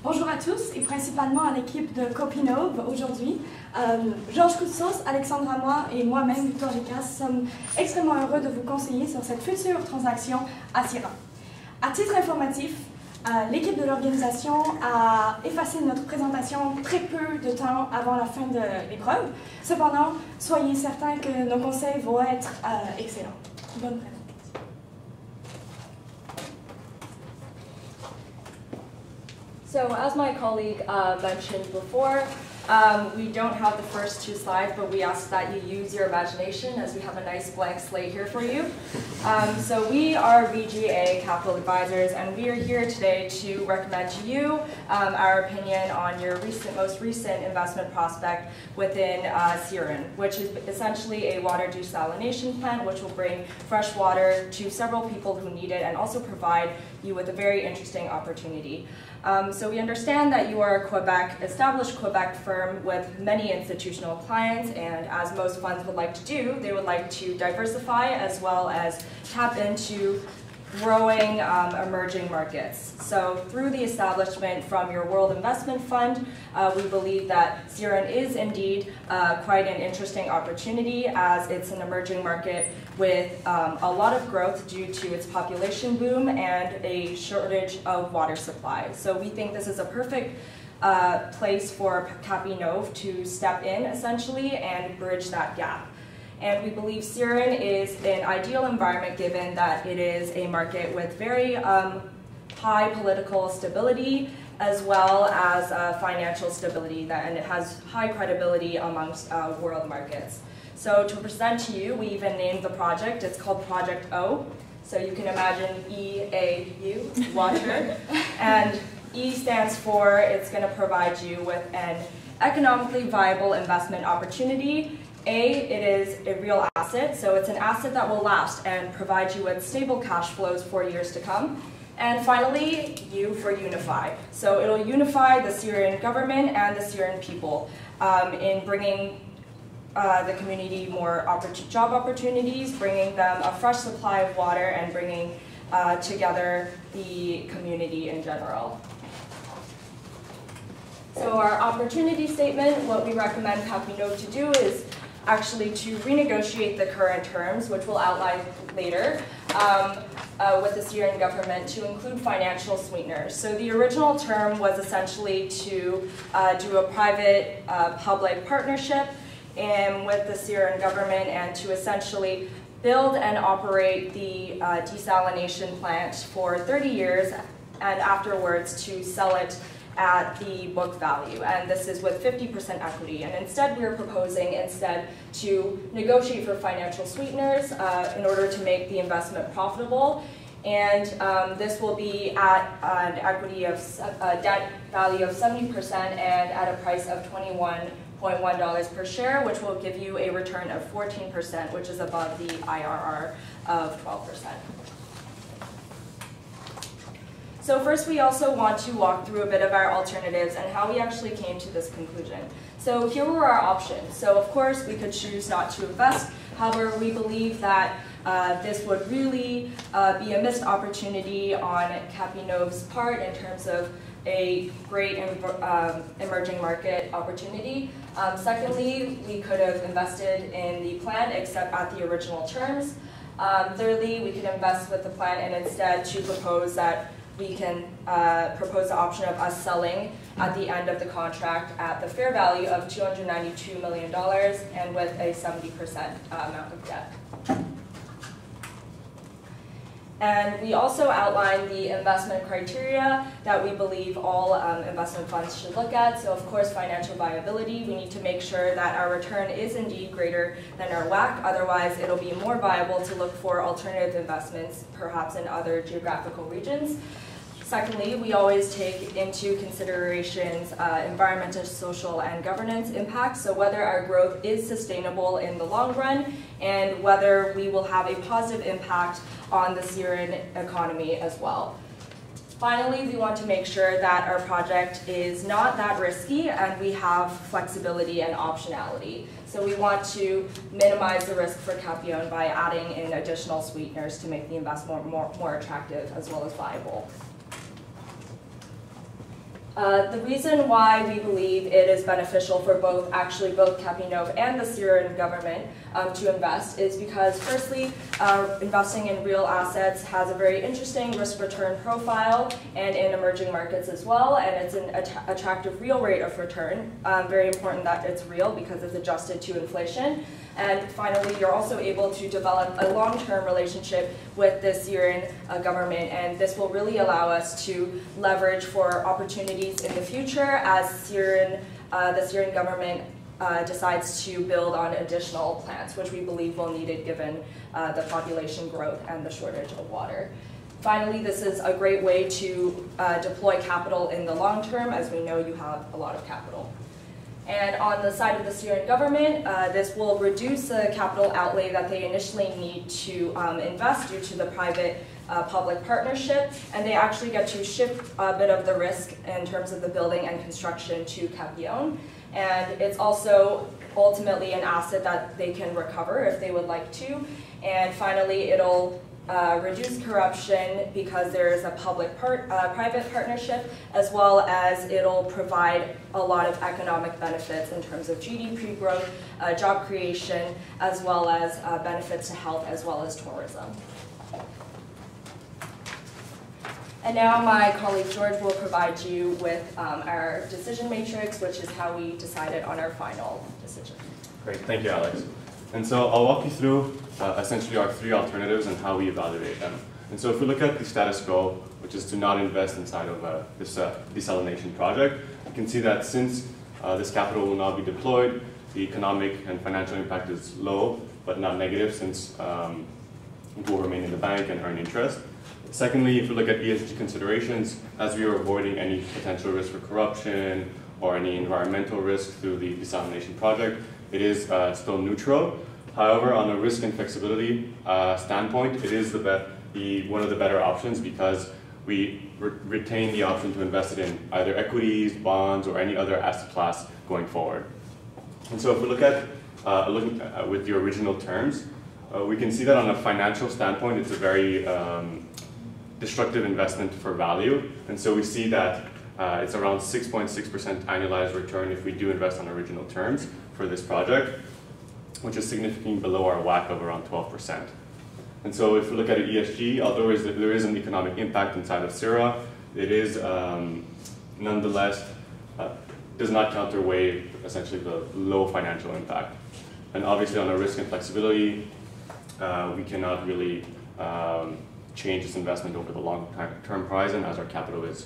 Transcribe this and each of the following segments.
Bonjour à tous et principalement à l'équipe de Copinove aujourd'hui. Georges Coutsos, Alexandre Amois et moi-même, Victor Gécas, sommes extrêmement heureux de vous conseiller sur cette future transaction à Sierra. À titre informatif, l'équipe de l'organisation a effacé notre présentation très peu de temps avant la fin de l'épreuve. Cependant, soyez certains que nos conseils vont être excellents. Bonne présentation. So as my colleague mentioned before, we don't have the first two slides, but we ask that you use your imagination as we have a nice blank slate here for you. So we are VGA Capital Advisors, and we are here today to recommend to you our opinion on your most recent investment prospect within Siren, which is essentially a water desalination plant which will bring fresh water to several people who need it and also provide you with a very interesting opportunity. So we understand that you are a established Quebec firm with many institutional clients, and as most funds would like to do, they would like to diversify as well as tap into growing emerging markets. So through the establishment from your World Investment Fund, we believe that Siren is indeed quite an interesting opportunity, as it's an emerging market with a lot of growth due to its population boom and a shortage of water supply. So we think this is a perfect place for Capinove to step in essentially and bridge that gap. And we believe Siren is an ideal environment given that it is a market with very high political stability as well as financial stability, and it has high credibility amongst world markets. So to present to you, we even named the project, it's called Project O. So you can imagine E-A-U, water, and E stands for it's going to provide you with an economically viable investment opportunity. A, it is a real asset, so it's an asset that will last and provide you with stable cash flows for years to come. And finally, U for unify. So it'll unify the Syrian government and the Syrian people in bringing the community more job opportunities, bringing them a fresh supply of water, and bringing together the community in general. So our opportunity statement, what we recommend Capinove to do is actually to renegotiate the current terms, which we'll outline later, with the Syrian government to include financial sweeteners. So the original term was essentially to do a private-public partnership with the Syrian government and to essentially build and operate the desalination plant for 30 years and afterwards to sell it at the book value, and this is with 50% equity. And instead, we're proposing to negotiate for financial sweeteners in order to make the investment profitable. And this will be at an equity of debt value of 70% and at a price of $21.1 per share, which will give you a return of 14%, which is above the IRR of 12%. So first, we also want to walk through a bit of our alternatives and how we actually came to this conclusion. So here were our options. So of course, we could choose not to invest. However, we believe that this would really be a missed opportunity on Capinov's part in terms of a great emerging market opportunity. Secondly, we could have invested in the plant except at the original terms. Thirdly, we could invest with the plant and instead to propose that we can propose the option of us selling at the end of the contract at the fair value of $292 million and with a 70% amount of debt. And we also outlined the investment criteria that we believe all investment funds should look at. So of course, financial viability, we need to make sure that our return is indeed greater than our WACC. Otherwise, it'll be more viable to look for alternative investments, perhaps in other geographical regions. Secondly, we always take into considerations environmental, social, and governance impacts, so whether our growth is sustainable in the long run and whether we will have a positive impact on the Syrian economy as well. Finally, we want to make sure that our project is not that risky and we have flexibility and optionality. So we want to minimize the risk for Capion by adding in additional sweeteners to make the investment more attractive as well as viable. The reason why we believe it is beneficial for both Capinov and the Syrian government to invest is because, firstly, investing in real assets has a very interesting risk-return profile and in emerging markets as well, and it's an attractive real rate of return. Very important that it's real because it's adjusted to inflation. And finally, you're also able to develop a long-term relationship with the Syrian government, and this will really allow us to leverage for opportunities in the future as the Syrian government decides to build on additional plants, which we believe will need it given the population growth and the shortage of water. Finally, this is a great way to deploy capital in the long term, as we know you have a lot of capital. And on the side of the Syrian government, this will reduce the capital outlay that they initially need to invest due to the private-public partnership, and they actually get to shift a bit of the risk in terms of the building and construction to Capion. And it's also ultimately an asset that they can recover if they would like to. And finally, it'll reduce corruption because there is a public-private partnership, as well as it'll provide a lot of economic benefits in terms of GDP growth, job creation, as well as benefits to health, as well as tourism. And now my colleague George will provide you with our decision matrix, which is how we decided on our final decision. Great, thank you, Alex. And so I'll walk you through essentially our three alternatives and how we evaluate them. And so if we look at the status quo, which is to not invest inside of this desalination project, you can see that since this capital will not be deployed, the economic and financial impact is low, but not negative, since it will remain in the bank and earn interest. Secondly, if we look at ESG considerations, as we are avoiding any potential risk for corruption or any environmental risk through the desalination project, it is still neutral. However, on a risk and flexibility standpoint, it is one of the better options because we retain the option to invest it in either equities, bonds, or any other asset class going forward. And so if we look at with the original terms, we can see that on a financial standpoint, it's a very destructive investment for value. And so we see that it's around 6.6% annualized return if we do invest on original terms for this project, which is significantly below our WACC of around 12%. And so if we look at ESG, although there is an economic impact inside of CIRA, it is nonetheless does not counterweigh essentially the low financial impact. And obviously on our risk and flexibility, we cannot really change this investment over the long-term horizon as our capital is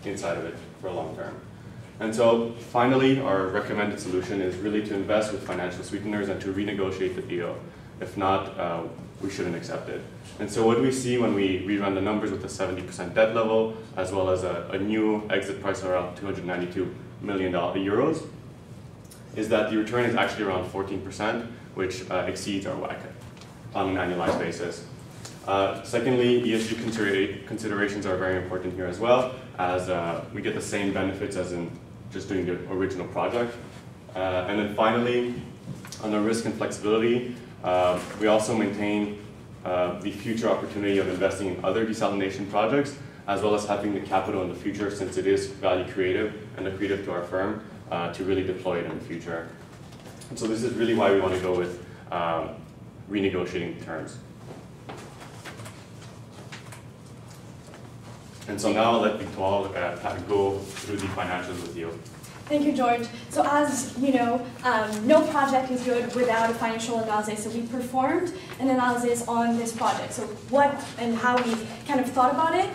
inside of it for a long term. And so finally, our recommended solution is really to invest with financial sweeteners and to renegotiate the deal. If not, we shouldn't accept it. And so what we see when we rerun the numbers with a 70% debt level, as well as a new exit price of around 292 million euros, is that the return is actually around 14%, which exceeds our WACC on an annualized basis. Secondly, ESG considerations are very important here as well, as we get the same benefits as in just doing the original project. And then finally, on the risk and flexibility, we also maintain the future opportunity of investing in other desalination projects, as well as having the capital in the future, since it is value creative and accretive to our firm, to really deploy it in the future. And so this is really why we want to go with renegotiating terms. And so now I'll let Victoire go through the financials with you. Thank you, George. So as you know, no project is good without a financial analysis. So we performed an analysis on this project. So what and how we kind of thought about it.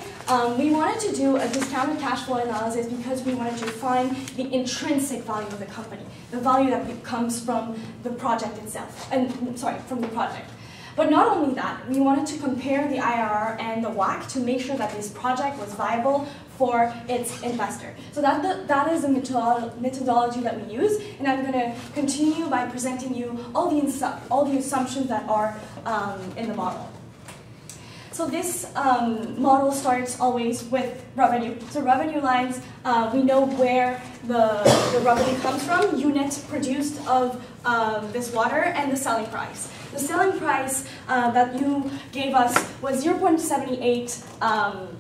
We wanted to do a discounted cash flow analysis because we wanted to find the intrinsic value of the company, the value that comes from the project itself, and sorry, from the project. But not only that, we wanted to compare the IRR and the WACC to make sure that this project was viable for its investor. So that is the methodology that we use, and I'm going to continue by presenting you all the assumptions that are in the model. So this model starts always with revenue. So revenue lines, we know where the revenue comes from, units produced of this water, and the selling price. The selling price that you gave us was 0.78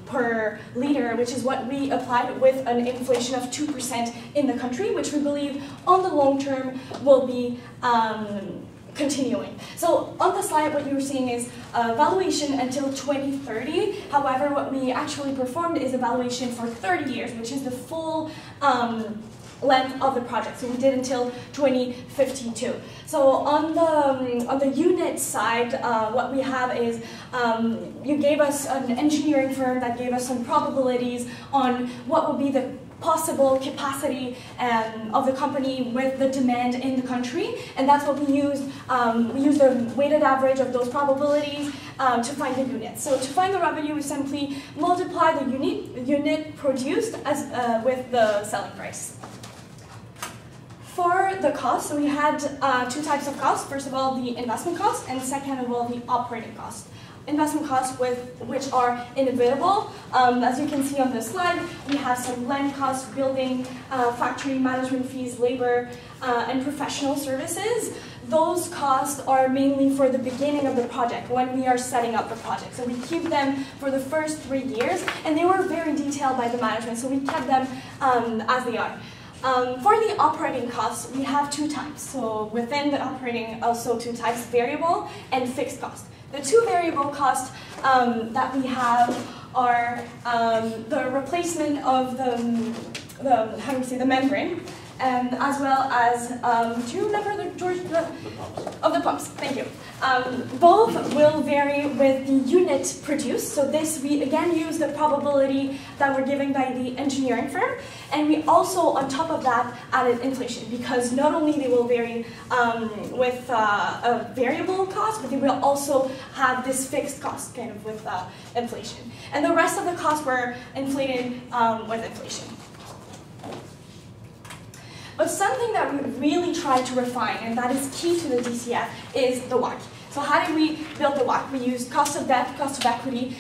per liter, which is what we applied with an inflation of 2% in the country, which we believe on the long term will be continuing. So on the slide, what you're seeing is valuation until 2030. However, what we actually performed is a valuation for 30 years, which is the full length of the project. So we did until 2052. So on the unit side, what we have is you gave us an engineering firm that gave us some probabilities on what would be the possible capacity of the company with the demand in the country, and that's what we used. We used a weighted average of those probabilities to find the units. So to find the revenue, we simply multiply the unit produced as with the selling price. For the cost, so we had two types of costs. First of all, the investment cost, and second of all, the operating cost. Investment costs which are inevitable. As you can see on the slide, we have some land costs, building, factory management fees, labor, and professional services. Those costs are mainly for the beginning of the project, when we are setting up the project. So we keep them for the first 3 years, and they were very detailed by the management, so we kept them as they are. For the operating costs, we have two types. So within the operating, also two types, variable and fixed cost. The two variable costs that we have are the replacement of the membrane, and as well as, do you remember the pumps? Thank you. Both will vary with the unit produced. So this, we again use the probability that we're given by the engineering firm, and we also, on top of that, added inflation, because not only they will vary with a variable cost, but they will also have this fixed cost kind of with inflation. And the rest of the costs were inflated with inflation. But something that we really tried to refine, and that is key to the DCF, is the WACC. So how did we build the WACC? We used cost of debt, cost of equity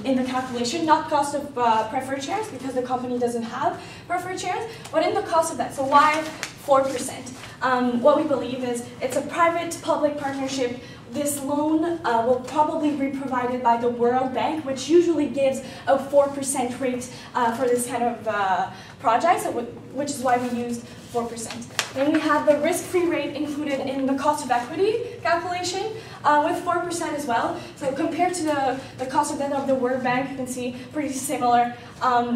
in the calculation, not cost of preferred shares, because the company doesn't have preferred shares, but in the cost of debt. So why 4%? What we believe is it's a private-public partnership this loan will probably be provided by the World Bank, which usually gives a 4% rate for this kind of project, so which is why we used 4%. Then we have the risk-free rate included in the cost of equity calculation with 4% as well. So compared to the cost of debt of the World Bank, you can see pretty similar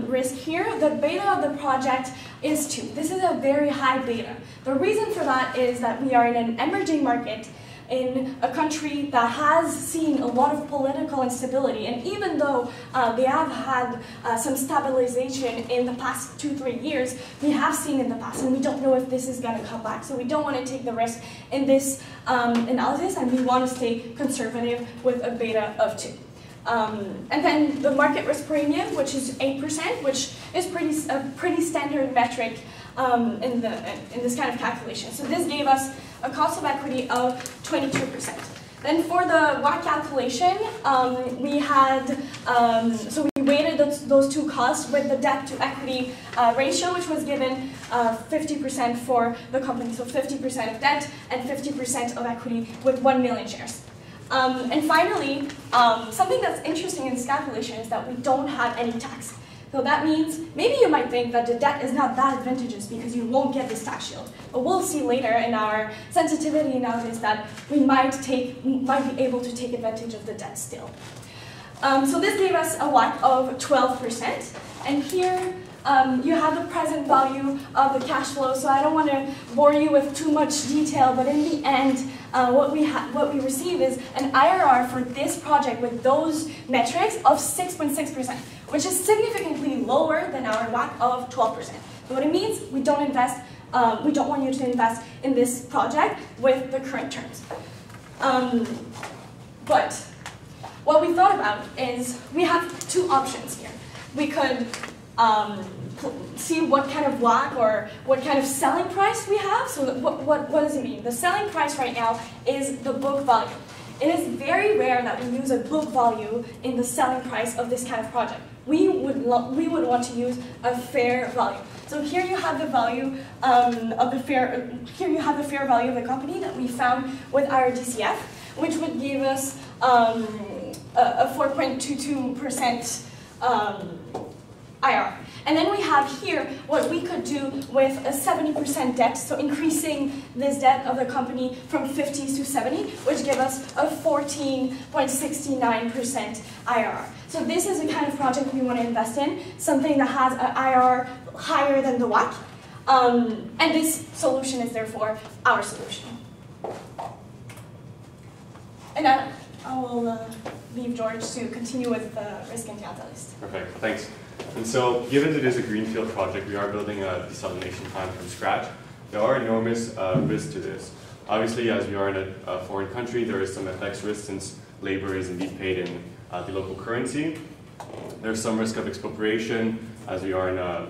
risk here. The beta of the project is 2. This is a very high beta. The reason for that is that we are in an emerging market in a country that has seen a lot of political instability, and even though they have had some stabilization in the past 2-3 years, we have seen in the past, and we don't know if this is going to come back. So we don't want to take the risk in this analysis, and we want to stay conservative with a beta of 2. And then the market risk premium, which is 8%, which is a pretty standard metric in this kind of calculation. So this gave us a cost of equity of 22%. Then for the WACC calculation, we had, so we weighted those two costs with the debt to equity ratio, which was given 50% for the company. So 50% of debt and 50% of equity with 1 million shares. And finally, something that's interesting in this calculation is that we don't have any tax. So that means, maybe you might think that the debt is not that advantageous because you won't get this tax shield. But we'll see later in our sensitivity analysis that we might be able to take advantage of the debt still. So this gave us a WACC of 12%. And here you have the present value of the cash flow. So I don't want to bore you with too much detail, but in the end, what we receive is an IRR for this project with those metrics of 6.6%, which is significantly lower than our WACC of 12%. So what it means, we don't want you to invest in this project with the current terms. But what we thought about is we have two options here. We could see what kind of WACC or what kind of selling price we have. So what does it mean? The selling price right now is the book value. It is very rare that we use a book value in the selling price of this kind of project. We would want to use a fair value. So here you have the value here you have the fair value of the company that we found with our DCF, which would give us a 4.22% IR. And then we have here what we could do with a 70% debt, so increasing this debt of the company from 50 to 70, which gives us a 14.69% IRR. So this is the kind of project we want to invest in, something that has an IRR higher than the WACC. And this solution is therefore our solution. And I will leave George to continue with the risk and catalyst. Perfect, thanks. And so, given that it is a greenfield project, we are building a desalination plant from scratch. There are enormous risks to this. Obviously, as we are in a foreign country, there is some FX risk since labor is indeed paid in the local currency. There's some risk of expropriation, as we are in a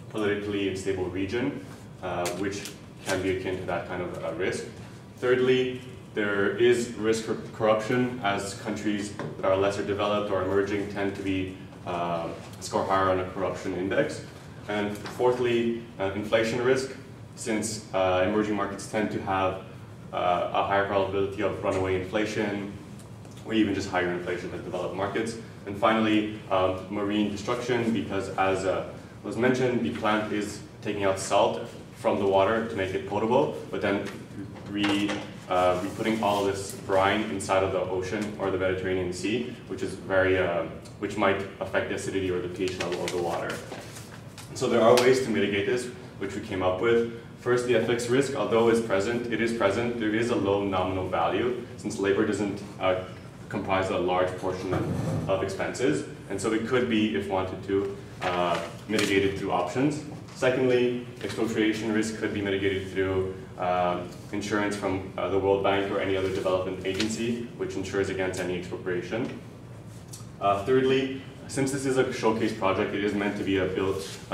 politically unstable region, which can be akin to that kind of risk. Thirdly, there is risk for corruption, as countries that are lesser developed or emerging tend to be score higher on a corruption index. And fourthly, inflation risk, since emerging markets tend to have a higher probability of runaway inflation, or even just higher inflation than developed markets. And finally, marine destruction, because as was mentioned, the plant is taking out salt from the water to make it potable, but then putting all this brine inside of the ocean or the Mediterranean Sea, which is which might affect the acidity or the pH level of the water. So there are ways to mitigate this, which we came up with. First, the FX risk, although it is present, there is a low nominal value, since labor doesn't comprise a large portion of expenses, and so it could be, if wanted to, mitigated through options. Secondly, expropriation risk could be mitigated through insurance from the World Bank or any other development agency, which insures against any expropriation. Thirdly, since this is a showcase project, it is meant to be a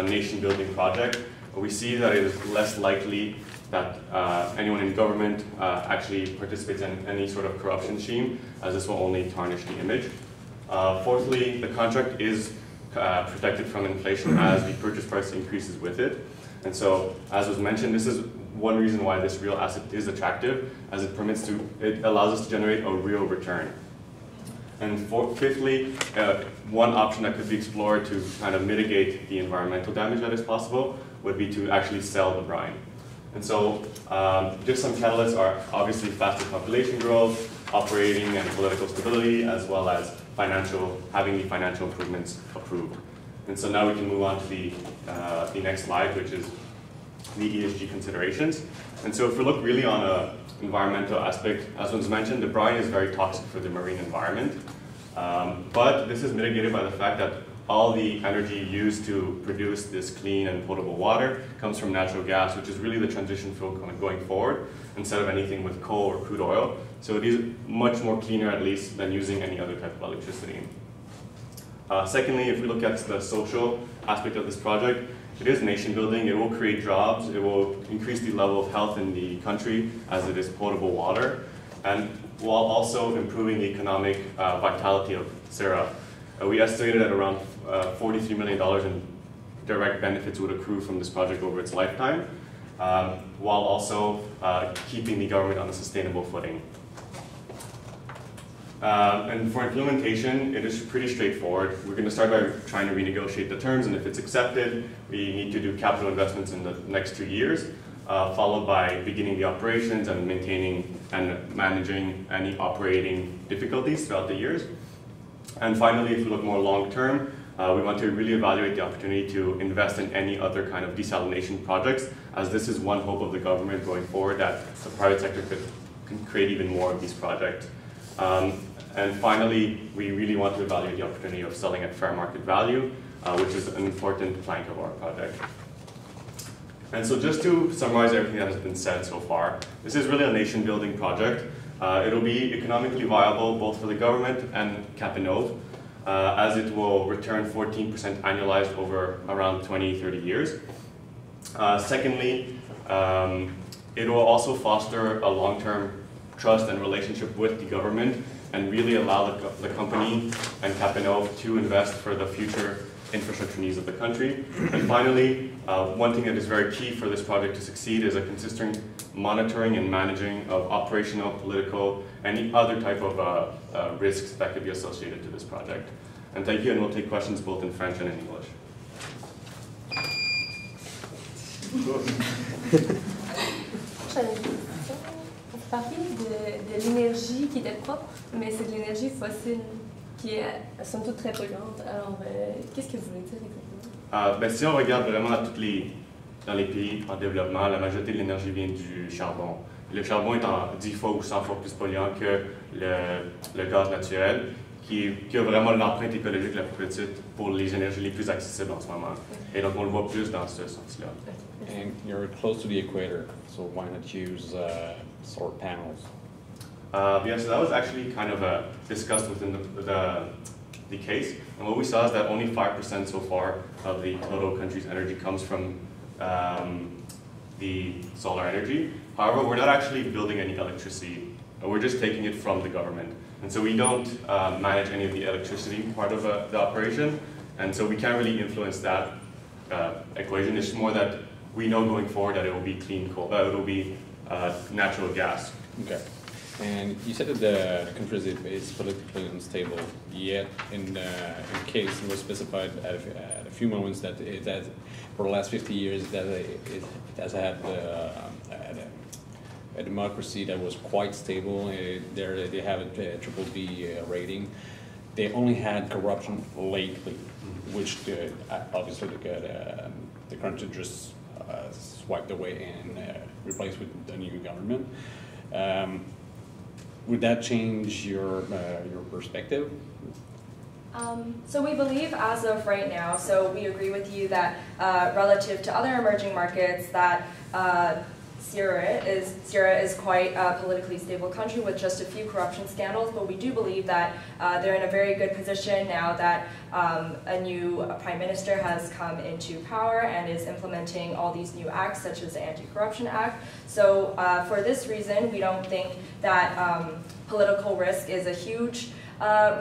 nation-building project. We see that it is less likely that anyone in government actually participates in any sort of corruption scheme, as this will only tarnish the image. Fourthly, the contract is protected from inflation as the purchase price increases with it. And so, as was mentioned, this is one reason why this real asset is attractive, as it allows us to generate a real return. And fifthly, one option that could be explored to kind of mitigate the environmental damage that is possible would be to actually sell the brine. And so just some catalysts are obviously faster population growth, operating and political stability, as well as having the financial improvements approved. And so now we can move on to the next slide, which is the ESG considerations. And so if we look really on an environmental aspect, as was mentioned, the brine is very toxic for the marine environment. But this is mitigated by the fact that all the energy used to produce this clean and potable water comes from natural gas, which is really the transition fuel going forward, instead of anything with coal or crude oil. So it is much more cleaner, at least, than using any other type of electricity. Secondly, if we look at the social aspect of this project, it is nation building. It will create jobs. It will increase the level of health in the country as it is potable water, and while also improving the economic vitality of Sierra. We estimated that around $43 million in direct benefits would accrue from this project over its lifetime, while also keeping the government on a sustainable footing. And for implementation, it is pretty straightforward. We're going to start by trying to renegotiate the terms, and if it's accepted, we need to do capital investments in the next 2 years, followed by beginning the operations and maintaining and managing any operating difficulties throughout the years. And finally, if we look more long-term, we want to really evaluate the opportunity to invest in any other kind of desalination projects, as this is one hope of the government going forward, that the private sector can create even more of these projects. And finally, we really want to evaluate the opportunity of selling at fair market value, which is an important plank of our project. And so just to summarize everything that has been said so far, this is really a nation-building project. It'll be economically viable both for the government and Capenove, as it will return 14% annualized over around 20-30 years. Secondly, it will also foster a long-term trust and relationship with the government and really allow the company and Capenove to invest for the future infrastructure needs of the country. And finally, one thing that is very key for this project to succeed is a consistent monitoring and managing of operational, political, any other type of risks that could be associated to this project. And thank you, and we'll take questions both in French and in English. Vous parliez de l'énergie qui était propre, mais c'est de l'énergie fossile qui est, somme toute, très polluante. Alors, qu'est-ce que vous voulez dire exactement? Ben, si on regarde vraiment dans les pays en développement, la majorité de l'énergie vient du charbon. Le charbon est 10 fois ou 100 fois plus polluant que le gaz naturel, qui a vraiment l'empreinte écologique la plus petite pour les énergies les plus accessibles en ce moment. Et donc, on le voit plus dans ce sens-là. And you're close to the equator, so why not use solar panels? Yeah, so that was actually kind of discussed within the case. And what we saw is that only 5% so far of the total country's energy comes from the solar energy. However, we're not actually building any electricity. We're just taking it from the government. And so we don't manage any of the electricity part of the operation. And so we can't really influence that equation. It's more that we know going forward that it will be clean coal, it will be natural gas. Okay. And you said that the country is politically unstable, yet in case it was specified at a few moments that it has, for the last 50 years, that it has had a democracy that was quite stable. They have a BBB rating. They only had corruption lately, which obviously the country just swiped away and replaced with the new government. Would that change your perspective? So we believe as of right now, so we agree with you that relative to other emerging markets that Sierra is quite a politically stable country with just a few corruption scandals, but we do believe that they're in a very good position now that a new prime minister has come into power and is implementing all these new acts, such as the Anti-Corruption Act. So for this reason, we don't think that political risk is a huge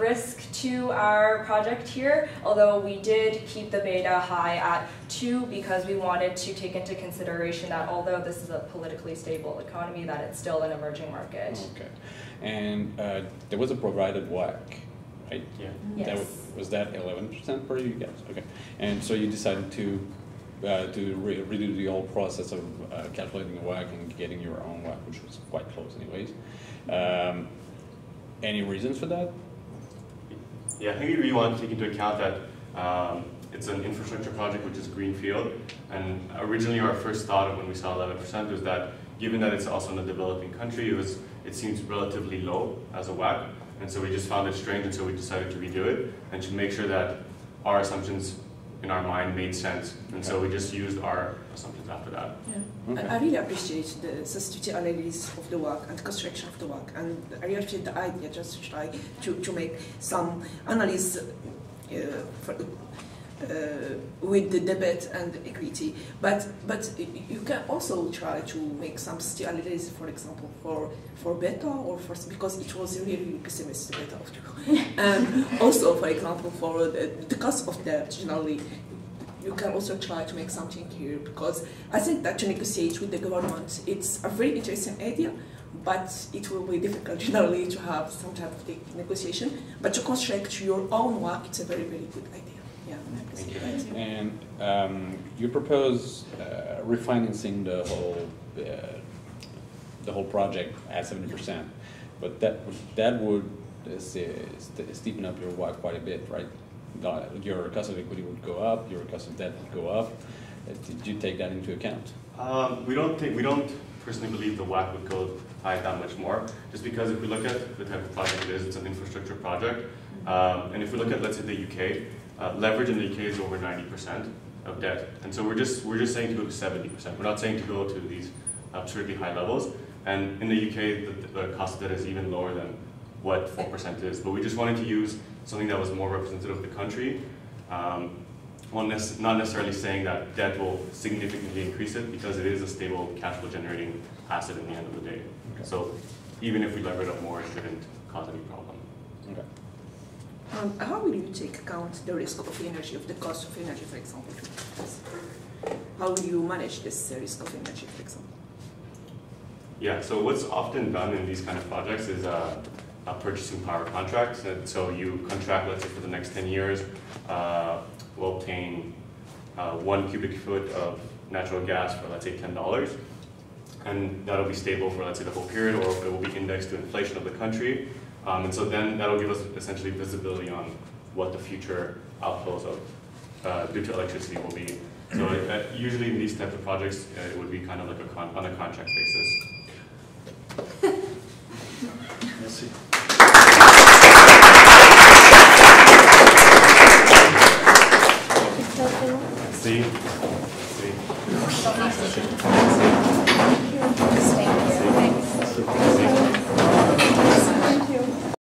risk to our project here, although we did keep the beta high at 2 because we wanted to take into consideration that although this is a politically stable economy, that it's still an emerging market. Okay. And there was a provided WACC, right? Yeah. Yes. Was that 11% for you guys? Okay. And so you decided to redo the whole process of calculating the WACC and getting your own WACC, which was quite close anyways. Any reasons for that? Yeah, I think we want to take into account that it's an infrastructure project which is greenfield, and originally our first thought of when we saw 11% was that given that it's also in a developing country, it seems relatively low as a WACC, and so we just found it strange, and so we decided to redo it and to make sure that our assumptions in our mind made sense, and so we just used our assumptions after that. Yeah. Okay. I really appreciate the sensitivity analysis of the work and construction of the work, and I really appreciate the idea just to try to make some analysis with the debit and equity, but you can also try to make some analysis, for example, for beta or for, because it was really pessimistic beta of you. And also, for example, for the cost of debt generally, you can also try to make something here, because I think that to negotiate with the government, it's a very interesting idea, but it will be difficult generally to have some type of negotiation. But to construct your own work, it's a very, very good idea. Yeah, and you propose refinancing the whole project at 70%, but that would steepen up your WACC quite a bit, right? Your cost of equity would go up, your cost of debt would go up. Did you take that into account? We don't personally believe the WACC would go high that much more, just because if we look at the type of project it is, it's an infrastructure project, and if we look at, let's say, the UK, leverage in the UK is over 90% of debt, and so we're just saying to go to 70%. We're not saying to go to these absurdly high levels, and in the UK the cost of debt is even lower than what 4% is, but we just wanted to use something that was more representative of the country. Not necessarily saying that debt will significantly increase it, because it is a stable cash flow generating asset in the end of the day. Okay. So even if we lever it up more, it shouldn't cause any problem. Okay. How will you take account the risk of energy, of the cost of energy, for example? How will you manage this risk of energy, for example? Yeah, so what's often done in these kind of projects is purchasing power contracts. And so you contract, let's say, for the next 10 years, we'll obtain 1 cubic foot of natural gas for, let's say, $10. And that'll be stable for, let's say, the whole period, or it will be indexed to inflation of the country. And so then that'll give us essentially visibility on what the future outflows of due to electricity will be. So usually in these types of projects, it would be kind of like on a contract basis. Merci. See? See?